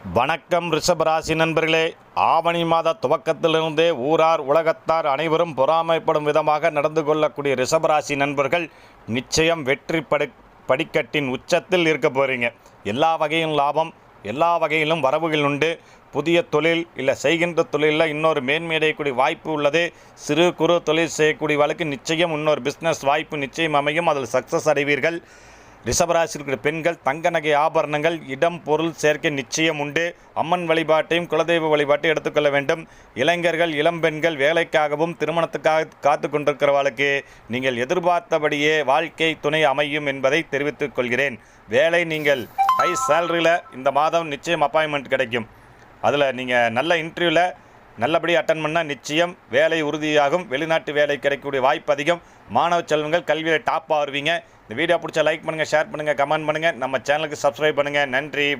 வணக்கம் ரிஷபராசி நண்பர்களே. ஆவணி மாத துவக்கத்திலிருந்தே ஊரார் உலகத்தார் அனைவரும் பொறாமைப்படும் விதமாக நடந்து கொள்ளக்கூடிய ரிஷபராசி நண்பர்கள் நிச்சயம் வெற்றி படிக்கட்டின் உச்சத்தில் இருக்க போகிறீங்க. எல்லா வகையும் லாபம், எல்லா வகையிலும் வரவுகள் உண்டு. புதிய தொழில் இல்லை செய்கின்ற தொழிலில் இன்னொரு மேன்மையடையக்கூடிய வாய்ப்பு உள்ளது. சிறு குறு தொழில் செய்யக்கூடியவர்களுக்கு நிச்சயம் இன்னொரு பிஸ்னஸ் வாய்ப்பு நிச்சயம் அமையும். அதில் சக்ஸஸ் அடைவீர்கள். ரிஷபராசியில் இருக்கிற பெண்கள் தங்க நகை ஆபரணங்கள் இடம் பொருள் சேர்க்கை நிச்சயம் உண்டு. அம்மன் வழிபாட்டையும் குலதெய்வ வழிபாட்டையும் எடுத்துக்கொள்ள வேண்டும். இளைஞர்கள் இளம்பெண்கள் வேலைக்காகவும் திருமணத்துக்காக காத்து கொண்டிருக்கிறவர்களுக்கு நீங்கள் எதிர்பார்த்தபடியே வாழ்க்கை துணை அமையும் என்பதை தெரிவித்துக் கொள்கிறேன். வேலை நீங்கள் ஹை சேலரியில் இந்த மாதம் நிச்சயம் அப்பாயின்மெண்ட் கிடைக்கும். அதில் நீங்கள் நல்ல இன்டர்வியூவில் நல்லபடி அட்டன் பண்ணால் நிச்சயம் வேலை உறுதியாகும். வெளிநாட்டு வேலை கிடைக்கக்கூடிய வாய்ப்பு அதிகம். மாணவ செல்வங்கள் கல்வியில் டாப்பாக வருவீங்க. இந்த வீடியோ பிடிச்சா லைக் பண்ணுங்கள், ஷேர் பண்ணுங்கள், கமெண்ட் பண்ணுங்கள். நம்ம சேனலுக்கு சப்ஸ்கிரைப் பண்ணுங்கள். நன்றி.